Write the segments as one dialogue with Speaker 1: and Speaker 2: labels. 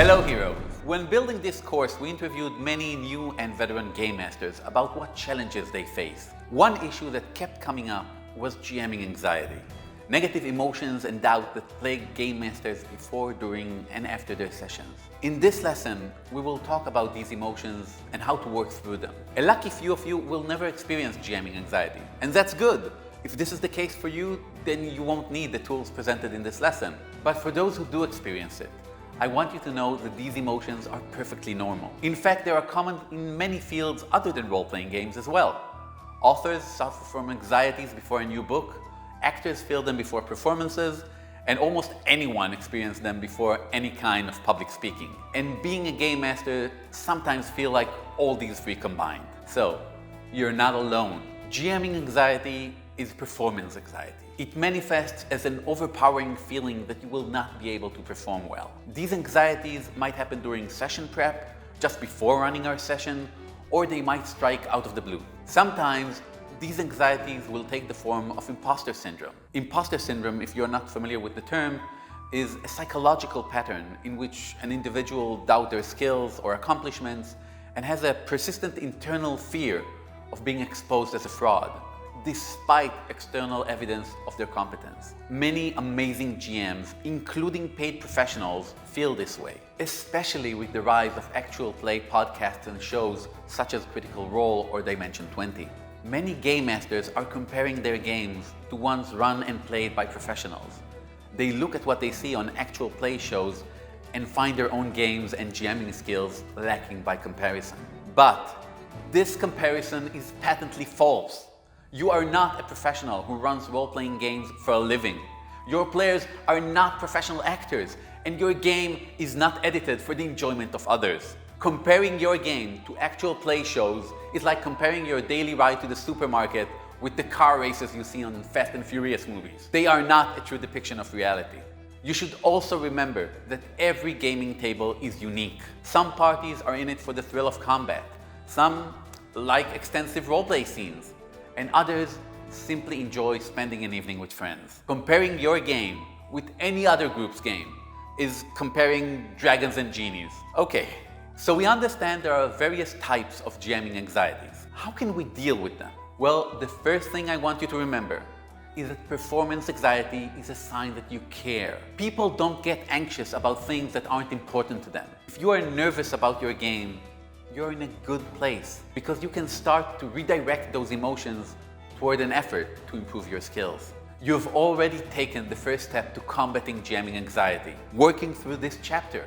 Speaker 1: Hello heroes! When building this course, we interviewed many new and veteran game masters about what challenges they face. One issue that kept coming up was GMing anxiety. Negative emotions and doubt that plague game masters before, during, and after their sessions. In this lesson, we will talk about these emotions and how to work through them. A lucky few of you will never experience GMing anxiety, and that's good. If this is the case for you, then you won't need the tools presented in this lesson. But for those who do experience it, I want you to know that these emotions are perfectly normal. In fact, they are common in many fields other than role-playing games as well. Authors suffer from anxieties before a new book, actors feel them before performances, and almost anyone experiences them before any kind of public speaking. And being a game master sometimes feel like all these three combined. So, you're not alone. GMing anxiety is performance anxiety. It manifests as an overpowering feeling that you will not be able to perform well. These anxieties might happen during session prep, just before running our session, or they might strike out of the blue. Sometimes, these anxieties will take the form of impostor syndrome. Impostor syndrome, if you're not familiar with the term, is a psychological pattern in which an individual doubts their skills or accomplishments and has a persistent internal fear of being exposed as a fraud, despite external evidence of their competence. Many amazing GMs, including paid professionals, feel this way, especially with the rise of actual play podcasts and shows such as Critical Role or Dimension 20. Many game masters are comparing their games to ones run and played by professionals. They look at what they see on actual play shows and find their own games and GMing skills lacking by comparison. But this comparison is patently false. You are not a professional who runs role-playing games for a living. Your players are not professional actors, and your game is not edited for the enjoyment of others. Comparing your game to actual play shows is like comparing your daily ride to the supermarket with the car races you see on Fast and Furious movies. They are not a true depiction of reality. You should also remember that every gaming table is unique. Some parties are in it for the thrill of combat. Some like extensive roleplay scenes, and others simply enjoy spending an evening with friends. Comparing your game with any other group's game is comparing dragons and genies. Okay, so we understand there are various types of GMing anxieties. How can we deal with them? Well, the first thing I want you to remember is that performance anxiety is a sign that you care. People don't get anxious about things that aren't important to them. If you are nervous about your game, you're in a good place because you can start to redirect those emotions toward an effort to improve your skills. You've already taken the first step to combating GMing anxiety, working through this chapter.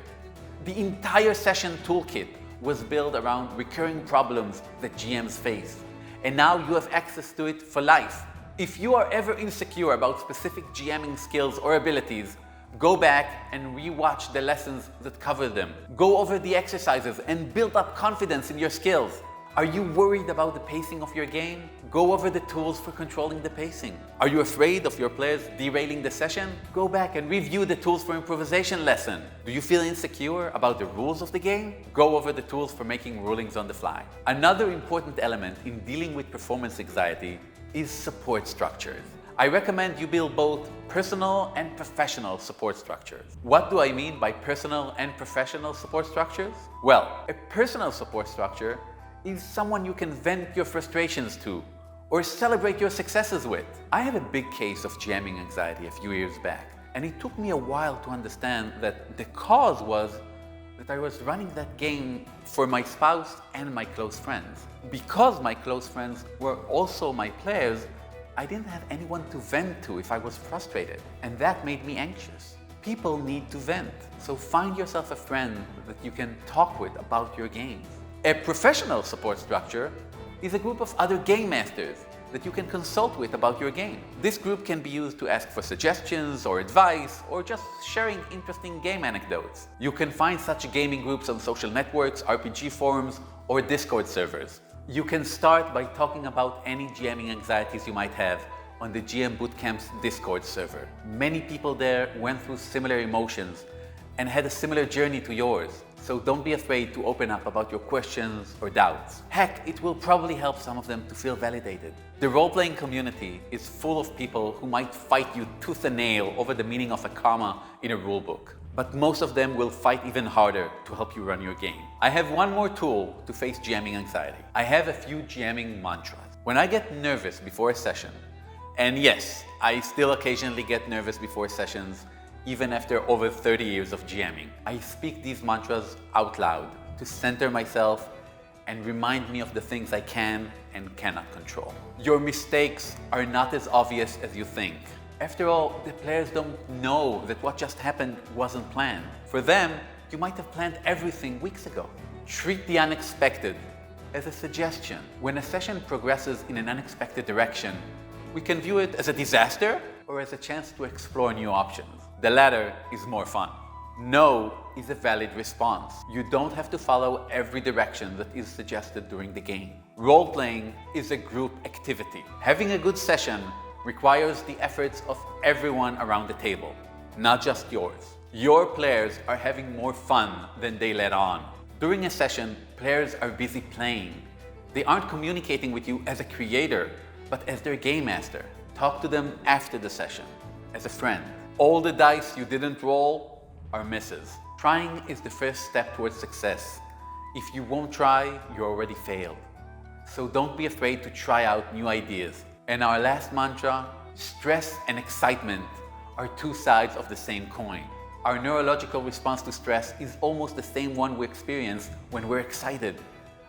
Speaker 1: The entire session toolkit was built around recurring problems that GMs face, and now you have access to it for life. If you are ever insecure about specific GMing skills or abilities, go back and re-watch the lessons that cover them. Go over the exercises and build up confidence in your skills. Are you worried about the pacing of your game? Go over the tools for controlling the pacing. Are you afraid of your players derailing the session? Go back and review the tools for improvisation lesson. Do you feel insecure about the rules of the game? Go over the tools for making rulings on the fly. Another important element in dealing with performance anxiety is support structures. I recommend you build both personal and professional support structures. What do I mean by personal and professional support structures? Well, a personal support structure is someone you can vent your frustrations to or celebrate your successes with. I had a big case of GMing anxiety a few years back, and it took me a while to understand that the cause was that I was running that game for my spouse and my close friends. Because my close friends were also my players, I didn't have anyone to vent to if I was frustrated, and that made me anxious. People need to vent, so find yourself a friend that you can talk with about your games. A professional support structure is a group of other game masters that you can consult with about your game. This group can be used to ask for suggestions or advice, or just sharing interesting game anecdotes. You can find such gaming groups on social networks, RPG forums, or Discord servers. You can start by talking about any GMing anxieties you might have on the GM Bootcamp's Discord server. Many people there went through similar emotions and had a similar journey to yours. So don't be afraid to open up about your questions or doubts. Heck, it will probably help some of them to feel validated. The role-playing community is full of people who might fight you tooth and nail over the meaning of a comma in a rulebook. but most of them will fight even harder to help you run your game. I have one more tool to face GMing anxiety. I have a few GMing mantras. When I get nervous before a session, and yes, I still occasionally get nervous before sessions, even after over 30 years of GMing, I speak these mantras out loud to center myself and remind me of the things I can and cannot control. Your mistakes are not as obvious as you think. After all, the players don't know that what just happened wasn't planned. For them, you might have planned everything weeks ago. Treat the unexpected as a suggestion. When a session progresses in an unexpected direction, we can view it as a disaster or as a chance to explore new options. The latter is more fun. No is a valid response. You don't have to follow every direction that is suggested during the game. Role-playing is a group activity. Having a good session requires the efforts of everyone around the table, not just yours. Your players are having more fun than they let on. During a session, players are busy playing. They aren't communicating with you as a creator, but as their game master. Talk to them after the session, as a friend. All the dice you didn't roll are misses. Trying is the first step towards success. If you won't try, you already failed. So don't be afraid to try out new ideas. And our last mantra, stress and excitement are two sides of the same coin. Our neurological response to stress is almost the same one we experience when we're excited.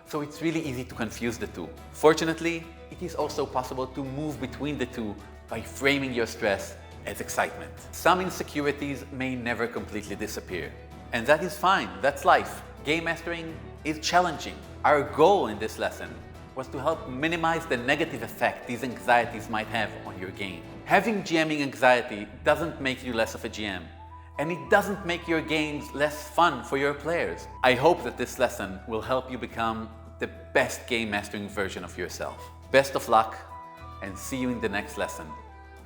Speaker 1: So it's really easy to confuse the two. Fortunately, it is also possible to move between the two by framing your stress as excitement. Some insecurities may never completely disappear. And that is fine, that's life. Game mastering is challenging. Our goal in this lesson was to help minimize the negative effect these anxieties might have on your game. Having GMing anxiety doesn't make you less of a GM, and it doesn't make your games less fun for your players. I hope that this lesson will help you become the best game mastering version of yourself. Best of luck, and see you in the next lesson,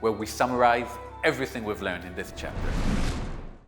Speaker 1: where we summarize everything we've learned in this chapter.